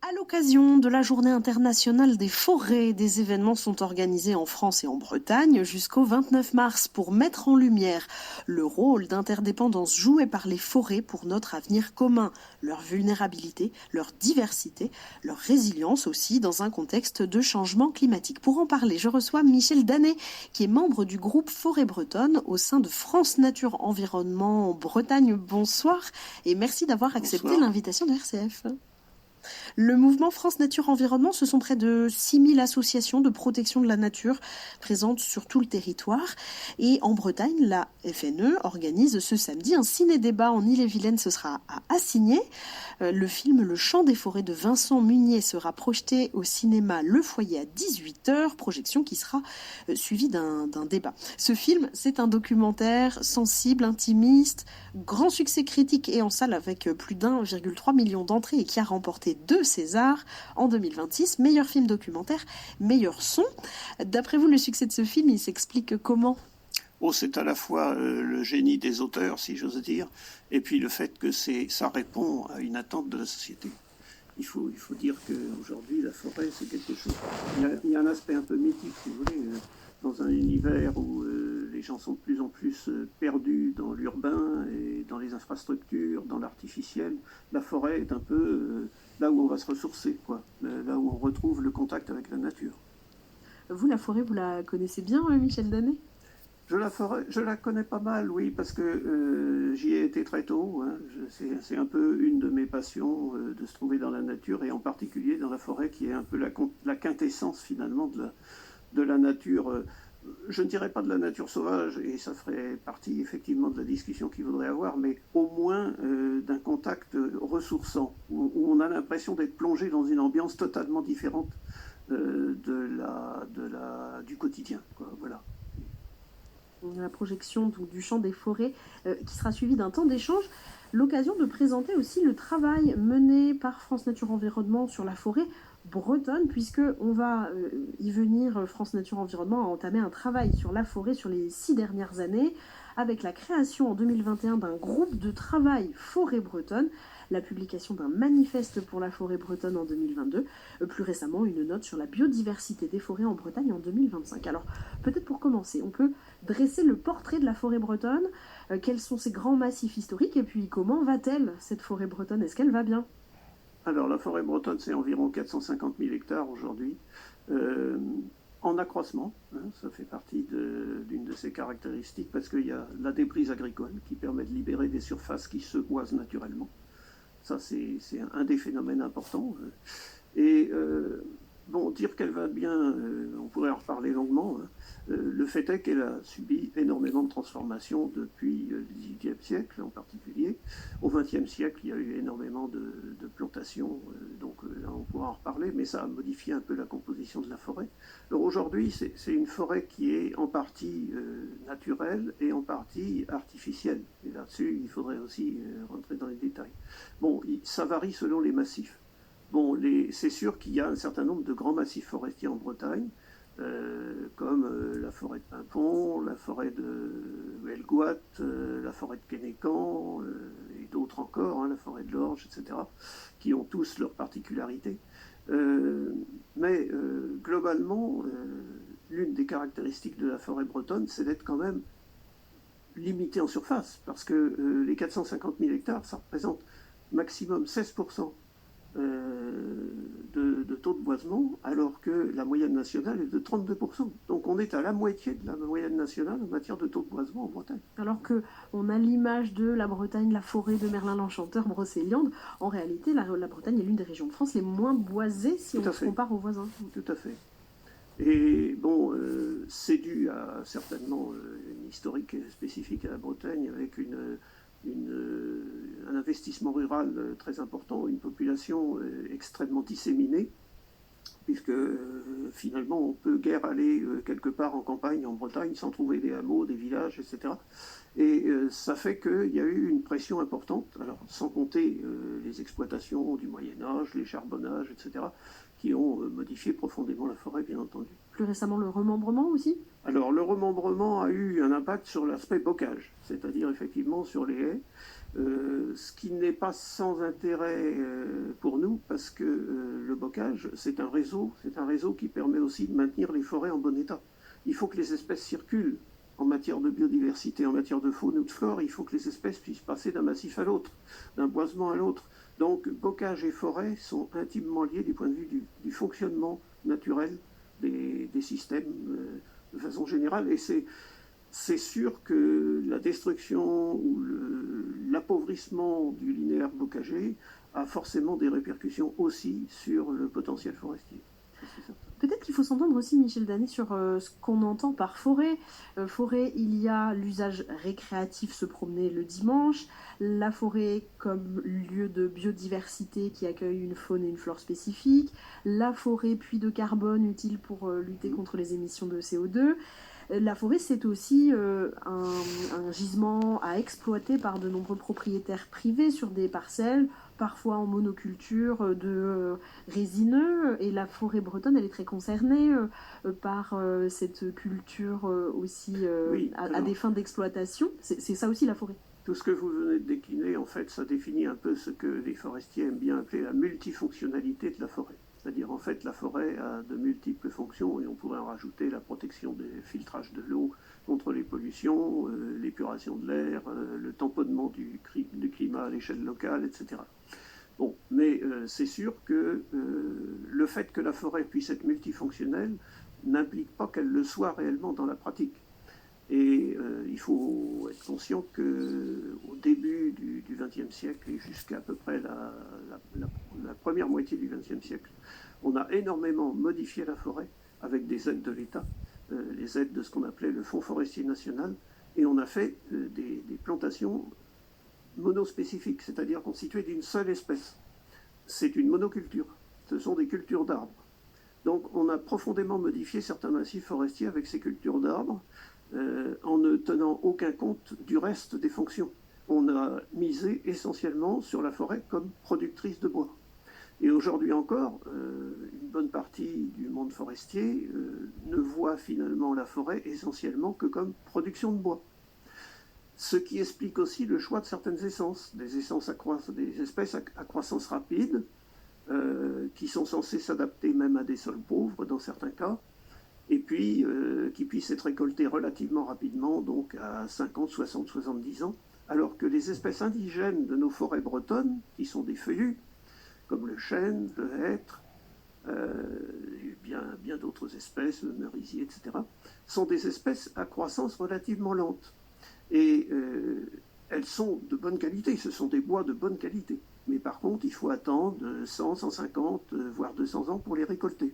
À l'occasion de la Journée internationale des forêts, des événements sont organisés en France et en Bretagne jusqu'au 29 mars pour mettre en lumière le rôle d'interdépendance joué par les forêts pour notre avenir commun, leur vulnérabilité, leur diversité, leur résilience aussi dans un contexte de changement climatique. Pour en parler, je reçois Michel Danet, qui est membre du groupe Forêt Bretonne au sein de France Nature Environnement Bretagne. Bonsoir et merci d'avoir accepté Bonsoir. l'invitation de RCF. Le mouvement France Nature Environnement, ce sont près de 6000 associations de protection de la nature présentes sur tout le territoire. Et en Bretagne, la FNE organise ce samedi un ciné-débat en Ille-et-Vilaine. Ce sera à Assigné. Le film Le Chant des forêts de Vincent Munier sera projeté au cinéma Le Foyer à 18h, projection qui sera suivie d'un débat. Ce film, c'est un documentaire sensible, intimiste, grand succès critique et en salle avec plus d'1,3 million d'entrées et qui a remporté 2 Césars en 2026. Meilleur film documentaire, meilleur son. D'après vous, le succès de ce film, il s'explique comment ? Oh, c'est à la fois le génie des auteurs, si j'ose dire, et puis le fait que ça répond à une attente de la société. Il faut dire qu'aujourd'hui, la forêt, c'est quelque chose. Il y a un aspect un peu mythique, si vous voulez, dans un univers où les gens sont de plus en plus perdus dans l'urbain et dans les infrastructures, dans l'artificiel. La forêt est un peu là où on va se ressourcer, quoi, là où on retrouve le contact avec la nature. Vous, la forêt, vous la connaissez bien, Michel Danet ? Je la connais pas mal, oui, parce que j'y ai été très tôt. Hein. C'est un peu une de mes passions de se trouver dans la nature et en particulier dans la forêt qui est un peu la quintessence finalement de la nature. Je ne dirais pas de la nature sauvage et ça ferait partie effectivement de la discussion qu'il faudrait avoir, mais au moins d'un contact ressourçant où on a l'impression d'être plongé dans une ambiance totalement différente du quotidien, quoi. Voilà. La projection du Chant des forêts qui sera suivie d'un temps d'échange, l'occasion de présenter aussi le travail mené par France Nature Environnement sur la forêt bretonne, puisque on va y venir. France Nature Environnement a entamé un travail sur la forêt sur les 6 dernières années, avec la création en 2021 d'un groupe de travail forêt bretonne, la publication d'un manifeste pour la forêt bretonne en 2022, plus récemment une note sur la biodiversité des forêts en Bretagne en 2025. Alors peut-être pour commencer, on peut dresser le portrait de la forêt bretonne, quels sont ses grands massifs historiques et puis comment va-t-elle cette forêt bretonne ? Est-ce qu'elle va bien ? Alors la forêt bretonne, c'est environ 450 000 hectares aujourd'hui, en accroissement. Hein, ça fait partie d'une de ses caractéristiques parce qu'il y a la déprise agricole qui permet de libérer des surfaces qui se boisent naturellement. Ça, c'est un des phénomènes importants. Et bon, dire qu'elle va bien, on pourrait en reparler longuement. Hein. Le fait est qu'elle a subi énormément de transformations depuis le XVIIIe siècle en particulier. Au XXe siècle, il y a eu énormément de plantations, donc là on pourra en reparler, mais ça a modifié un peu la composition de la forêt. Alors aujourd'hui, c'est une forêt qui est en partie naturelle et en partie artificielle. Et là-dessus, il faudrait aussi rentrer dans les détails. Bon, ça varie selon les massifs. Bon, c'est sûr qu'il y a un certain nombre de grands massifs forestiers en Bretagne, comme la forêt de Pimpon, la forêt de Helgoat, la forêt de Kénécan, et d'autres encore, hein, la forêt de l'Orge, etc., qui ont tous leurs particularités. Mais globalement, l'une des caractéristiques de la forêt bretonne, c'est d'être quand même limitée en surface, parce que les 450 000 hectares, ça représente maximum 16% de taux de boisement, alors que la moyenne nationale est de 32%. Donc on est à la moitié de la moyenne nationale en matière de taux de boisement en Bretagne. Alors qu'on a l'image de la Bretagne, la forêt de Merlin l'Enchanteur, Brocéliande, en réalité la Bretagne est l'une des régions de France les moins boisées si on se compare aux voisins. Tout à fait. Et bon, c'est dû à certainement une historique spécifique à la Bretagne avec un investissement rural très important, une population extrêmement disséminée, puisque finalement on peut guère aller quelque part en campagne en Bretagne sans trouver des hameaux, des villages, etc. Et ça fait qu'il y a eu une pression importante, alors sans compter les exploitations du Moyen-Âge, les charbonnages, etc., qui ont modifié profondément la forêt, bien entendu. plus récemment le remembrement aussi? Alors le remembrement a eu un impact sur l'aspect bocage, c'est-à-dire effectivement sur les haies, ce qui n'est pas sans intérêt pour nous parce que le bocage c'est un réseau qui permet aussi de maintenir les forêts en bon état. Il faut que les espèces circulent en matière de biodiversité, en matière de faune ou de flore, il faut que les espèces puissent passer d'un massif à l'autre, d'un boisement à l'autre. Donc bocage et forêt sont intimement liés du point de vue du fonctionnement naturel des systèmes de façon générale. Et c'est sûr que la destruction ou l'appauvrissement du linéaire bocager a forcément des répercussions aussi sur le potentiel forestier. Peut-être qu'il faut s'entendre aussi, Michel Danet, sur ce qu'on entend par forêt. Forêt, il y a l'usage récréatif, se promener le dimanche, la forêt comme lieu de biodiversité qui accueille une faune et une flore spécifiques, la forêt puits de carbone utile pour lutter contre les émissions de CO2. La forêt, c'est aussi un gisement à exploiter par de nombreux propriétaires privés sur des parcelles, parfois en monoculture de résineux. Et la forêt bretonne, elle est très concernée par cette culture aussi Oui, à des fins d'exploitation. C'est ça aussi la forêt. Tout ce que vous venez de décliner, en fait, ça définit un peu ce que les forestiers aiment bien appeler la multifonctionnalité de la forêt. C'est-à-dire, en fait, la forêt a de multiples fonctions et on pourrait en rajouter la protection des filtrages de l'eau contre les pollutions, l'épuration de l'air, le tamponnement du climat à l'échelle locale, etc. Bon, mais c'est sûr que le fait que la forêt puisse être multifonctionnelle n'implique pas qu'elle le soit réellement dans la pratique. Et il faut être conscient qu'au début du XXe siècle et jusqu'à peu près la première moitié du XXe siècle, on a énormément modifié la forêt avec des aides de l'État, les aides de ce qu'on appelait le Fonds forestier national, et on a fait des plantations monospécifiques, c'est-à-dire constituées d'une seule espèce. C'est une monoculture, ce sont des cultures d'arbres. Donc on a profondément modifié certains massifs forestiers avec ces cultures d'arbres, en ne tenant aucun compte du reste des fonctions. On a misé essentiellement sur la forêt comme productrice de bois. Et aujourd'hui encore, une bonne partie du monde forestier ne voit finalement la forêt essentiellement que comme production de bois. Ce qui explique aussi le choix de certaines essences, des espèces à croissance rapide, qui sont censées s'adapter même à des sols pauvres dans certains cas, et puis qui puissent être récoltées relativement rapidement, donc à 50, 60, 70 ans, alors que les espèces indigènes de nos forêts bretonnes, qui sont des feuillus, comme le chêne, le hêtre, bien d'autres espèces, le merisier, etc., sont des espèces à croissance relativement lente. Et elles sont de bonne qualité, ce sont des bois de bonne qualité. Mais par contre, il faut attendre 100, 150, voire 200 ans pour les récolter.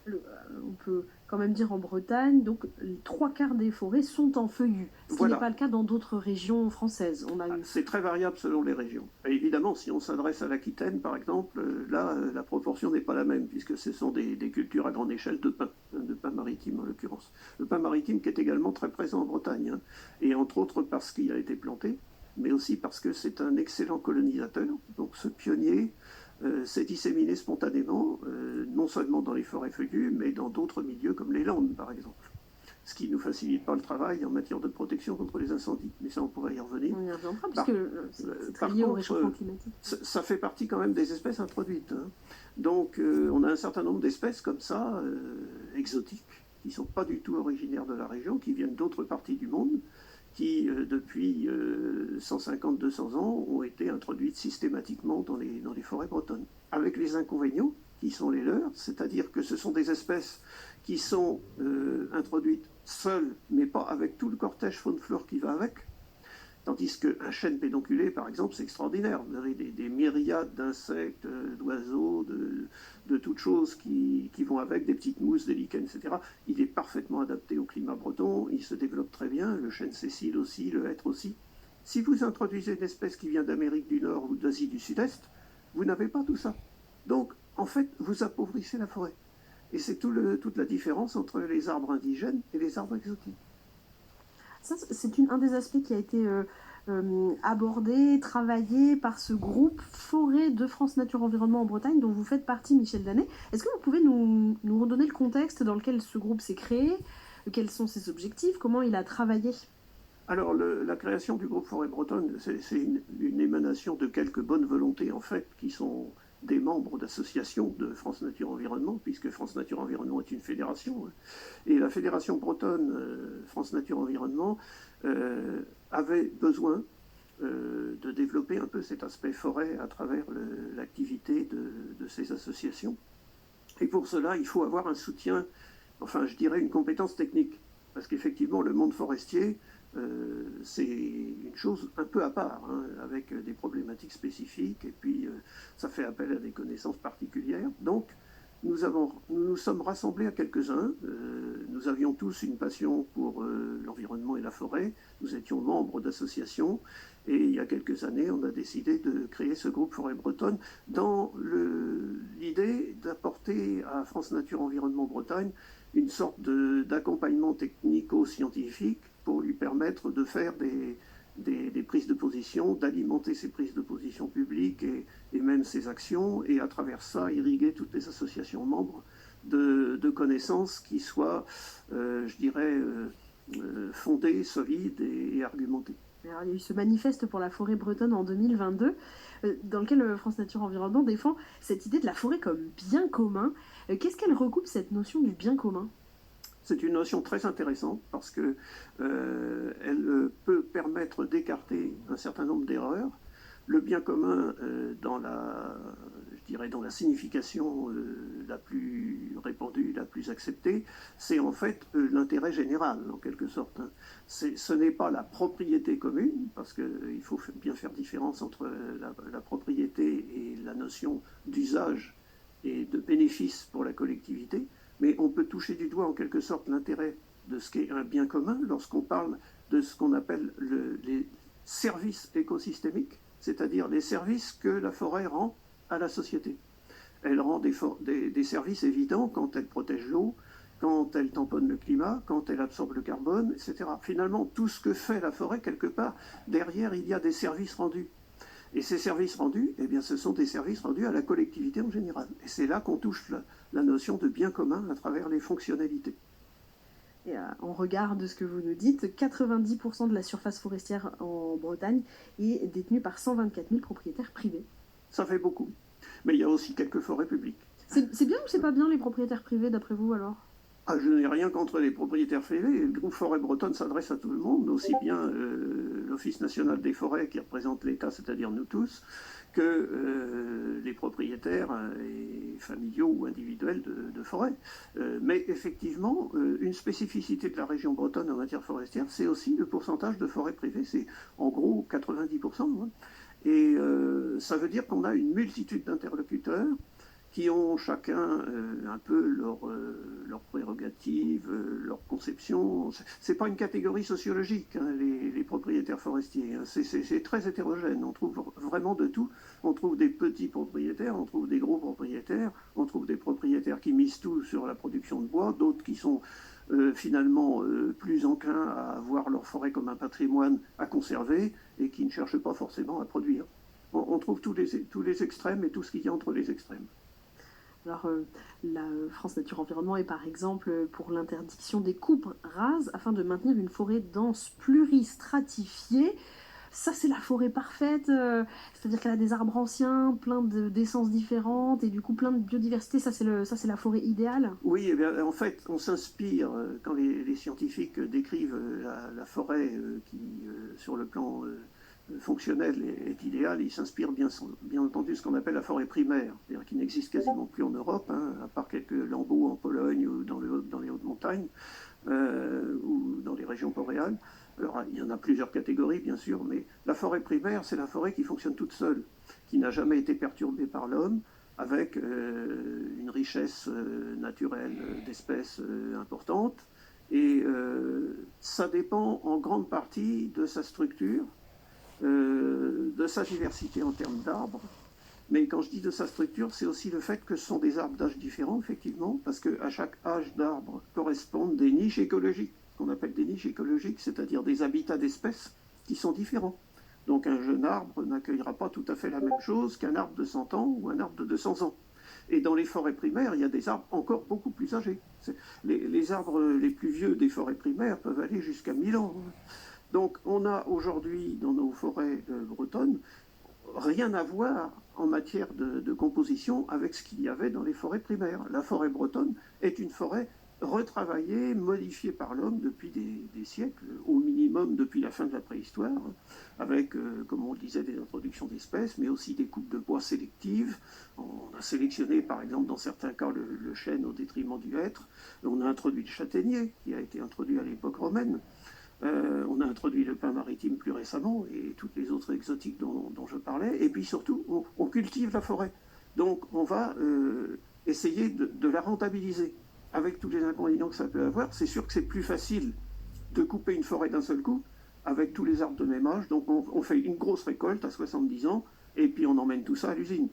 On peut quand même dire en Bretagne, donc les 3/4 des forêts sont en feuillus, ce qui n'est pas le cas dans d'autres régions françaises. C'est très variable selon les régions. Et évidemment, si on s'adresse à l'Aquitaine, par exemple, là, la proportion n'est pas la même, puisque ce sont des cultures à grande échelle de pin maritime en l'occurrence. Le pin maritime qui est également très présent en Bretagne, hein, et entre autres parce qu'il a été planté, mais aussi parce que c'est un excellent colonisateur. Donc ce pionnier s'est disséminé spontanément, non seulement dans les forêts feuillues, mais dans d'autres milieux comme les landes, par exemple. Ce qui ne nous facilite pas le travail en matière de protection contre les incendies. Mais ça, on pourrait y revenir. On y reviendra, parce que c'est très lié au réchauffement climatique. Ça fait partie quand même des espèces introduites. Hein. Donc, on a un certain nombre d'espèces comme ça, exotiques, qui ne sont pas du tout originaires de la région, qui viennent d'autres parties du monde, qui, depuis 150-200 ans, ont été introduites systématiquement dans les forêts bretonnes. Avec les inconvénients qui sont les leurs, c'est-à-dire que ce sont des espèces qui sont introduites seules, mais pas avec tout le cortège faune-flore qui va avec. Tandis qu'un chêne pédonculé, par exemple, c'est extraordinaire. Vous avez des myriades d'insectes, d'oiseaux, de toutes choses qui vont avec, des petites mousses, des lichens, etc. Il est parfaitement adapté au climat breton, il se développe très bien, le chêne sicile aussi, le hêtre aussi. Si vous introduisez une espèce qui vient d'Amérique du Nord ou d'Asie du Sud-Est, vous n'avez pas tout ça. Donc, en fait, vous appauvrissez la forêt. Et c'est toute la différence entre les arbres indigènes et les arbres exotiques. Ça, c'est un des aspects qui a été abordée, travaillée par ce groupe Forêt de France Nature Environnement en Bretagne dont vous faites partie, Michel Danet. Est-ce que vous pouvez nous redonner le contexte dans lequel ce groupe s'est créé? Quels sont ses objectifs? Comment il a travaillé? Alors, la création du groupe Forêt Bretonne, c'est une émanation de quelques bonnes volontés, en fait, qui sont des membres d'associations de France Nature Environnement, puisque France Nature Environnement est une fédération. Et la fédération bretonne France Nature Environnement avait besoin de développer un peu cet aspect forêt à travers l'activité de ces associations. Et pour cela, il faut avoir un soutien, enfin, je dirais une compétence technique. Parce qu'effectivement, le monde forestier, c'est une chose un peu à part, hein, avec des problématiques spécifiques, et puis ça fait appel à des connaissances particulières. Donc, nous nous sommes rassemblés à quelques-uns. Nous avions tous une passion pour l'environnement et la forêt. Nous étions membres d'associations. Et il y a quelques années, on a décidé de créer ce groupe Forêt Bretonne dans l'idée d'apporter à France Nature Environnement Bretagne une sorte d'accompagnement technico-scientifique pour lui permettre de faire des prises de position, d'alimenter ses prises de position publiques et même ses actions, et à travers ça, irriguer toutes les associations membres de connaissances qui soient, je dirais, fondées, solides et argumentées. Alors, il y a eu ce manifeste pour la forêt bretonne en 2022, dans lequel France Nature Environnement défend cette idée de la forêt comme bien commun. Qu'est-ce qu'elle recoupe, cette notion du bien commun? C'est une notion très intéressante parce que elle peut permettre d'écarter un certain nombre d'erreurs. Le bien commun, je dirais dans la signification la plus répandue, la plus acceptée, c'est en fait l'intérêt général, en quelque sorte. Ce n'est pas la propriété commune, parce qu'il faut bien faire différence entre la propriété et la notion d'usage et de bénéfice pour la collectivité, mais on peut toucher du doigt en quelque sorte l'intérêt de ce qu'est un bien commun lorsqu'on parle de ce qu'on appelle les services écosystémiques, c'est-à-dire les services que la forêt rend à la société. Elle rend des services évidents quand elle protège l'eau, quand elle tamponne le climat, quand elle absorbe le carbone, etc. Finalement, tout ce que fait la forêt, quelque part, derrière, il y a des services rendus. Et ces services rendus, eh bien, ce sont des services rendus à la collectivité en général. Et c'est là qu'on touche la notion de bien commun à travers les fonctionnalités. Et en regard de ce que vous nous dites, 90% de la surface forestière en Bretagne est détenue par 124 000 propriétaires privés. Ça fait beaucoup. Mais il y a aussi quelques forêts publiques. C'est bien ou c'est pas bien les propriétaires privés d'après vous alors? Ah, je n'ai rien contre les propriétaires privés. Le groupe Forêt Bretonne s'adresse à tout le monde, aussi bien l'Office national des forêts qui représente l'État, c'est-à-dire nous tous, que les propriétaires familiaux ou individuels de forêts. Mais effectivement, une spécificité de la région bretonne en matière forestière, c'est aussi le pourcentage de forêts privées. C'est en gros 90%. Hein. Et ça veut dire qu'on a une multitude d'interlocuteurs qui ont chacun un peu leurs prérogatives, leurs conceptions. C'est pas une catégorie sociologique, hein, les propriétaires forestiers. Hein. C'est très hétérogène. On trouve vraiment de tout. On trouve des petits propriétaires, on trouve des gros propriétaires, on trouve des propriétaires qui misent tout sur la production de bois, d'autres qui sont finalement plus enclins à voir leur forêt comme un patrimoine à conserver et qui ne cherchent pas forcément à produire. On trouve tous les extrêmes et tout ce qu'il y a entre les extrêmes. Alors, la France Nature Environnement est par exemple pour l'interdiction des coupes rases afin de maintenir une forêt dense pluristratifiée. Ça, c'est la forêt parfaite, c'est-à-dire qu'elle a des arbres anciens, plein d'essences différentes et du coup plein de biodiversité. Ça, c'est la forêt idéale. Oui, eh bien, en fait, on s'inspire, quand les scientifiques décrivent la forêt qui, sur le plan fonctionnel est idéal, il s'inspire bien entendu de ce qu'on appelle la forêt primaire, c'est-à-dire qui n'existe quasiment plus en Europe, hein, à part quelques lambeaux en Pologne ou dans les hautes montagnes ou dans les régions boréales. Alors il y en a plusieurs catégories bien sûr, mais la forêt primaire, c'est la forêt qui fonctionne toute seule, qui n'a jamais été perturbée par l'homme, avec une richesse naturelle d'espèces importante, et ça dépend en grande partie de sa structure, de sa diversité en termes d'arbres. Mais quand je dis de sa structure, c'est aussi le fait que ce sont des arbres d'âge différents, effectivement, parce qu'à chaque âge d'arbre correspondent des niches écologiques, qu'on appelle des niches écologiques, c'est-à-dire des habitats d'espèces qui sont différents. Donc un jeune arbre n'accueillera pas tout à fait la même chose qu'un arbre de 100 ans ou un arbre de 200 ans. Et dans les forêts primaires, il y a des arbres encore beaucoup plus âgés. Les arbres les plus vieux des forêts primaires peuvent aller jusqu'à 1000 ans. Donc on a aujourd'hui dans nos forêts bretonnes rien à voir en matière de composition avec ce qu'il y avait dans les forêts primaires. La forêt bretonne est une forêt retravaillée, modifiée par l'homme depuis des siècles, au minimum depuis la fin de la préhistoire, avec, comme on le disait, des introductions d'espèces, mais aussi des coupes de bois sélectives. On a sélectionné, par exemple, dans certains cas, le chêne au détriment du hêtre. On a introduit le châtaignier, qui a été introduit à l'époque romaine. On a introduit le pin maritime plus récemment et toutes les autres exotiques dont je parlais. Et puis surtout, on cultive la forêt. Donc on va essayer de la rentabiliser. Avec tous les inconvénients que ça peut avoir, c'est sûr que c'est plus facile de couper une forêt d'un seul coup avec tous les arbres de même âge. Donc on fait une grosse récolte à 70 ans et puis on emmène tout ça à l'usine.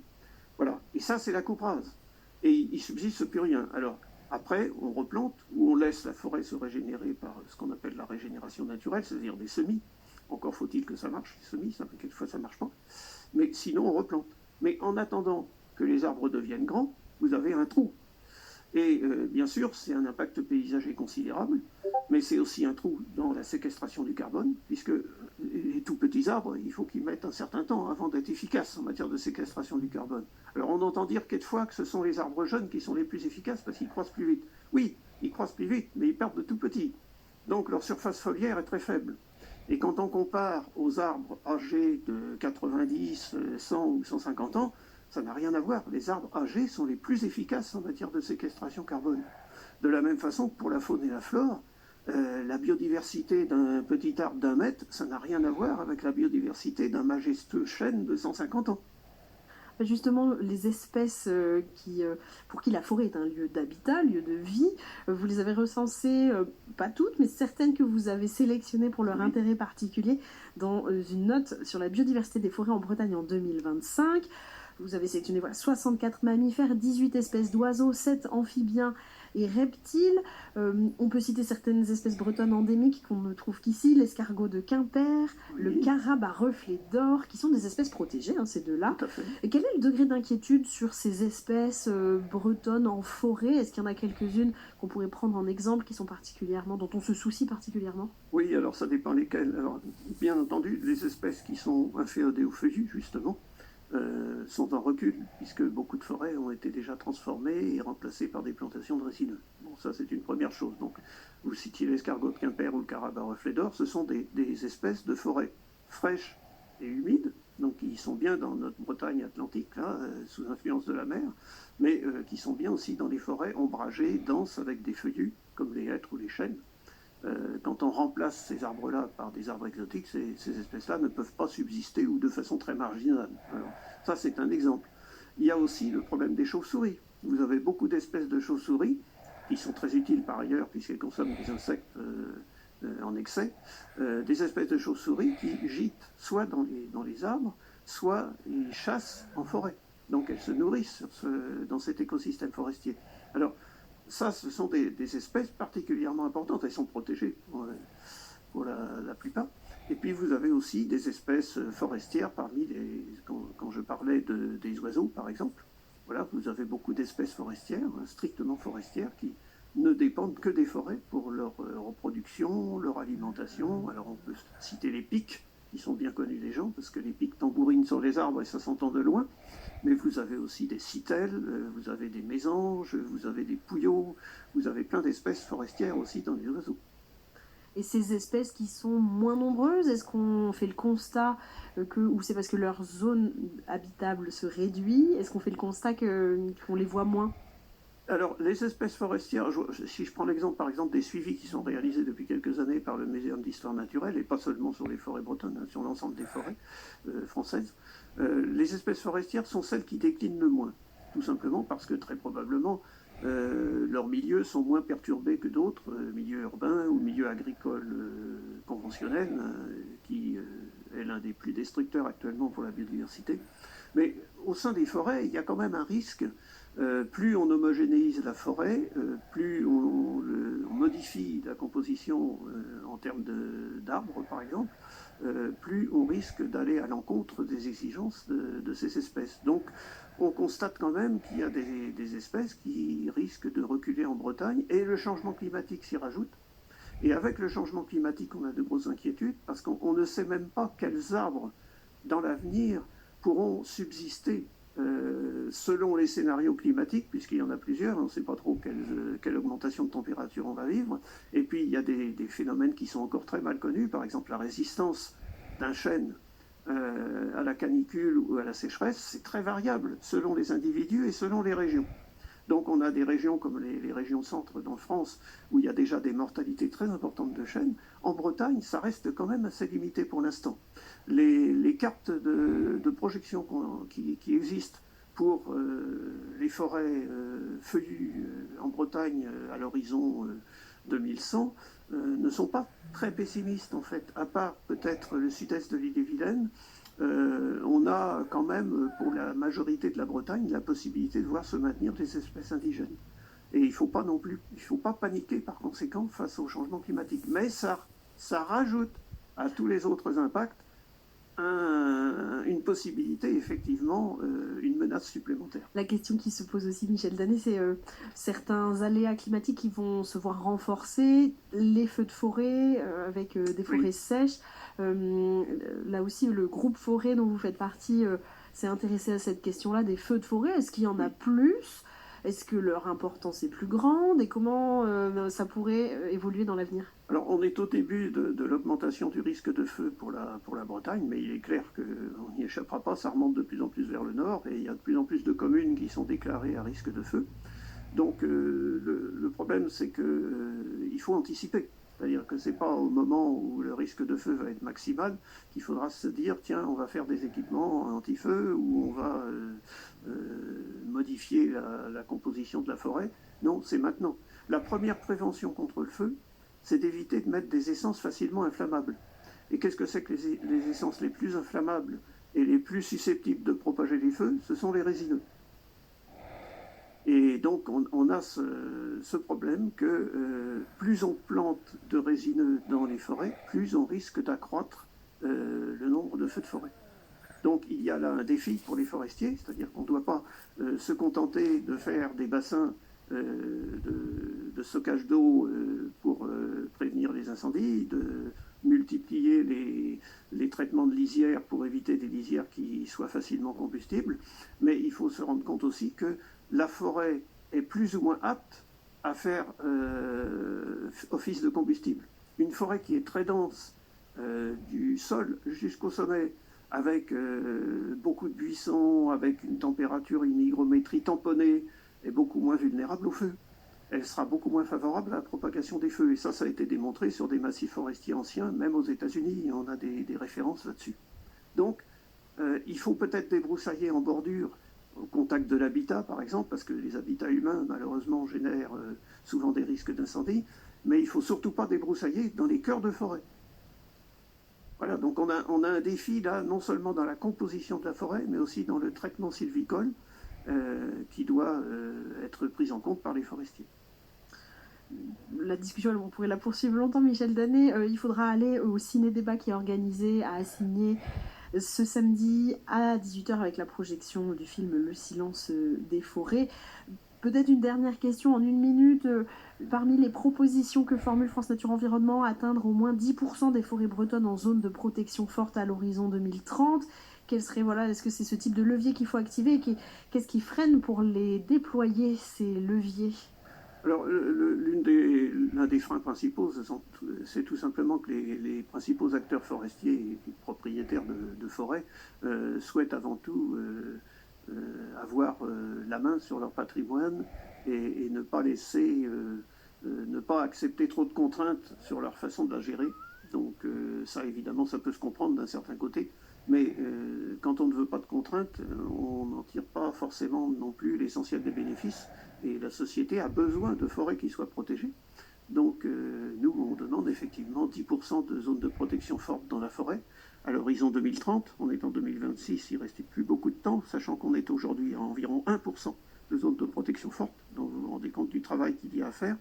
Voilà. Et ça, c'est la coupe rase. Et il subsiste plus rien. Alors, après, on replante ou on laisse la forêt se régénérer par ce qu'on appelle la régénération naturelle, c'est-à-dire des semis. Encore faut-il que ça marche, les semis, quelquefois ça ne marche pas. Mais sinon, on replante. Mais en attendant que les arbres deviennent grands, vous avez un trou. Et bien sûr, c'est un impact paysager considérable, mais c'est aussi un trou dans la séquestration du carbone, puisque les tout petits arbres, il faut qu'ils mettent un certain temps avant d'être efficaces en matière de séquestration du carbone. Alors on entend dire quelquefois que ce sont les arbres jeunes qui sont les plus efficaces parce qu'ils croissent plus vite. Oui, ils croissent plus vite, mais ils perdent de tout petits. Donc leur surface foliaire est très faible. Et quand on compare aux arbres âgés de 90, 100 ou 150 ans, ça n'a rien à voir. Les arbres âgés sont les plus efficaces en matière de séquestration carbone. De la même façon que pour la faune et la flore, la biodiversité d'un petit arbre d'1 mètre, ça n'a rien à voir avec la biodiversité d'un majestueux chêne de 150 ans. Justement, les espèces pour qui la forêt est un lieu d'habitat, lieu de vie, vous les avez recensées, pas toutes, mais certaines que vous avez sélectionnées pour leur intérêt particulier dans une note sur la biodiversité des forêts en Bretagne en 2025. Vous avez sélectionné 64 mammifères, 18 espèces d'oiseaux, 7 amphibiens et reptiles. On peut citer certaines espèces bretonnes endémiques qu'on ne trouve qu'ici, l'escargot de Quimper, le carabe à reflets d'or, qui sont des espèces protégées, ces deux-là. Et quel est le degré d'inquiétude sur ces espèces bretonnes en forêt? Est-ce qu'il y en a quelques-unes qu'on pourrait prendre en exemple qui sont dont on se soucie particulièrement? Oui, alors ça dépend lesquelles. Alors, bien entendu, les espèces qui sont inféodées aux feuillus, justement, sont en recul, puisque beaucoup de forêts ont été déjà transformées et remplacées par des plantations de résineux. Bon, ça c'est une première chose. Donc, vous citiez l'escargot de Quimper ou le carabe à reflets d'or, ce sont des espèces de forêts fraîches et humides, donc qui sont bien dans notre Bretagne atlantique, là, sous influence de la mer, mais qui sont bien aussi dans les forêts ombragées, denses, avec des feuillus, comme les hêtres ou les chênes. Quand on remplace ces arbres-là par des arbres exotiques, ces espèces-là ne peuvent pas subsister ou de façon très marginale. Alors, ça, c'est un exemple. Il y a aussi le problème des chauves-souris. Vous avez beaucoup d'espèces de chauves-souris qui sont très utiles par ailleurs puisqu'elles consomment des insectes en excès. Des espèces de chauves-souris qui gîtent soit dans les arbres, soit ils chassent en forêt. Donc elles se nourrissent dans cet écosystème forestier. Alors, ça, ce sont des espèces particulièrement importantes. Elles sont protégées pour la plupart. Et puis, vous avez aussi des espèces forestières parmi quand je parlais des oiseaux, par exemple. Voilà, vous avez beaucoup d'espèces forestières, strictement forestières, qui ne dépendent que des forêts pour leur reproduction, leur alimentation. Alors, on peut citer les pics, qui sont bien connus des gens, parce que les pics tambourinent sur les arbres et ça s'entend de loin. Mais vous avez aussi des citelles, vous avez des mésanges, vous avez des pouillots, vous avez plein d'espèces forestières aussi dans les oiseaux. Et ces espèces qui sont moins nombreuses, est-ce qu'on fait le constat ou c'est parce que leur zone habitable se réduit? Est-ce qu'on fait le constat qu'on les voit moins? Alors, les espèces forestières, si je prends l'exemple par exemple des suivis qui sont réalisés depuis quelques années par le Muséum d'histoire naturelle, et pas seulement sur les forêts bretonnes, sur l'ensemble des forêts françaises, les espèces forestières sont celles qui déclinent le moins, tout simplement parce que très probablement leurs milieux sont moins perturbés que d'autres, milieux urbains ou milieux agricoles conventionnels, qui est l'un des plus destructeurs actuellement pour la biodiversité. Mais au sein des forêts, il y a quand même un risque. Plus on homogénéise la forêt, plus on modifie la composition en termes d'arbres par exemple, plus on risque d'aller à l'encontre des exigences de ces espèces. Donc on constate quand même qu'il y a des espèces qui risquent de reculer en Bretagne, et le changement climatique s'y rajoute. Et avec le changement climatique, on a de grosses inquiétudes, parce qu'on ne sait même pas quels arbres, dans l'avenir, pourront subsister selon les scénarios climatiques, puisqu'il y en a plusieurs, on ne sait pas trop quelle augmentation de température on va vivre. Et puis il y a des phénomènes qui sont encore très mal connus, par exemple la résistance d'un chêne à la canicule ou à la sécheresse, c'est très variable selon les individus et selon les régions. Donc on a des régions comme les régions centre dans France, où il y a déjà des mortalités très importantes de chênes. En Bretagne, ça reste quand même assez limité pour l'instant. Les cartes de projection qui existent pour les forêts feuillues en Bretagne à l'horizon 2100 ne sont pas très pessimistes en fait, à part peut-être le sud-est de l'île-et-Vilaine. On a quand même, pour la majorité de la Bretagne, la possibilité de voir se maintenir des espèces indigènes. Et il ne faut pas paniquer par conséquent face au changement climatique. Mais ça rajoute à tous les autres impacts une possibilité, effectivement, une menace supplémentaire. La question qui se pose aussi, Michel Danet, c'est certains aléas climatiques qui vont se voir renforcer, les feux de forêt avec des forêts sèches. Là aussi, le groupe forêt dont vous faites partie s'est intéressé à cette question-là des feux de forêt. Est-ce qu'il y en a plus ? Est-ce que leur importance est plus grande ? Et comment ça pourrait évoluer dans l'avenir ? Alors, on est au début de l'augmentation du risque de feu pour la Bretagne, mais il est clair qu'on n'y échappera pas, ça remonte de plus en plus vers le nord, et il y a de plus en plus de communes qui sont déclarées à risque de feu. Donc, le problème, c'est qu'il faut anticiper. C'est-à-dire que ce n'est pas au moment où le risque de feu va être maximal qu'il faudra se dire, tiens, on va faire des équipements anti-feu, ou on va modifier la composition de la forêt. Non, c'est maintenant. La première prévention contre le feu, c'est d'éviter de mettre des essences facilement inflammables. Et qu'est-ce que c'est que les essences les plus inflammables et les plus susceptibles de propager les feux? Ce sont les résineux. Et donc on a ce problème que plus on plante de résineux dans les forêts, plus on risque d'accroître le nombre de feux de forêt. Donc il y a là un défi pour les forestiers, c'est-à-dire qu'on ne doit pas se contenter de faire des bassins de stockage d'eau pour prévenir les incendies, de multiplier les traitements de lisières pour éviter des lisières qui soient facilement combustibles, mais il faut se rendre compte aussi que la forêt est plus ou moins apte à faire office de combustible. Une forêt qui est très dense, du sol jusqu'au sommet, avec beaucoup de buissons, avec une température, une hygrométrie tamponnée, est beaucoup moins vulnérable au feu. Elle sera beaucoup moins favorable à la propagation des feux. Et ça a été démontré sur des massifs forestiers anciens, même aux États-Unis, on a des références là-dessus. Donc, il faut peut-être débroussailler en bordure, au contact de l'habitat, par exemple, parce que les habitats humains, malheureusement, génèrent souvent des risques d'incendie, mais il ne faut surtout pas débroussailler dans les cœurs de forêt. Voilà, donc on a un défi là, non seulement dans la composition de la forêt, mais aussi dans le traitement sylvicole, qui doit être pris en compte par les forestiers. La discussion, on pourrait la poursuivre longtemps, Michel Danet. Il faudra aller au ciné-débat qui est organisé à Assigné ce samedi à 18h avec la projection du film Le silence des forêts. Peut-être une dernière question en une minute. Parmi les propositions que formule France Nature Environnement, atteindre au moins 10% des forêts bretonnes en zone de protection forte à l'horizon 2030. Est-ce que c'est ce type de levier qu'il faut activer? Qu'est-ce qui freine pour les déployer, ces leviers? Alors, l'un des freins principaux, c'est tout simplement que les principaux acteurs forestiers et propriétaires de forêts souhaitent avant tout avoir la main sur leur patrimoine et ne pas ne pas accepter trop de contraintes sur leur façon de la gérer. Donc ça, évidemment, ça peut se comprendre d'un certain côté. Mais quand on ne veut pas de contraintes, on n'en tire pas forcément non plus l'essentiel des bénéfices. Et la société a besoin de forêts qui soient protégées. Donc nous, on demande effectivement 10% de zones de protection forte dans la forêt à l'horizon 2030. On est en 2026, il ne restait plus beaucoup de temps, sachant qu'on est aujourd'hui à environ 1% de zones de protection forte. Donc vous vous rendez compte du travail qu'il y a à faire.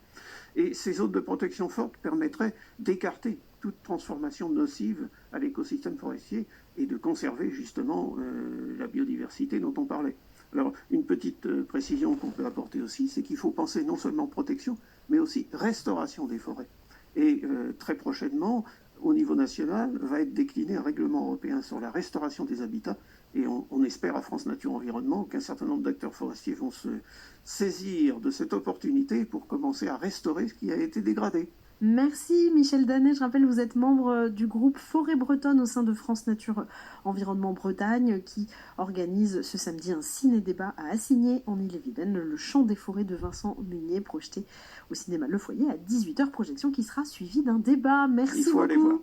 Et ces zones de protection forte permettraient d'écarter toute transformation nocive à l'écosystème forestier et de conserver justement la biodiversité dont on parlait. Alors, une petite précision qu'on peut apporter aussi, c'est qu'il faut penser non seulement protection, mais aussi restauration des forêts. Et très prochainement, au niveau national, va être décliné un règlement européen sur la restauration des habitats. Et on espère à France Nature Environnement qu'un certain nombre d'acteurs forestiers vont se saisir de cette opportunité pour commencer à restaurer ce qui a été dégradé. Merci Michel Danet, je rappelle vous êtes membre du groupe Forêt Bretonne au sein de France Nature Environnement Bretagne qui organise ce samedi un ciné-débat à Assigné en Ille-et-Vilaine, le chant des forêts de Vincent Munier projeté au cinéma Le Foyer à 18h, projection qui sera suivie d'un débat. Merci beaucoup.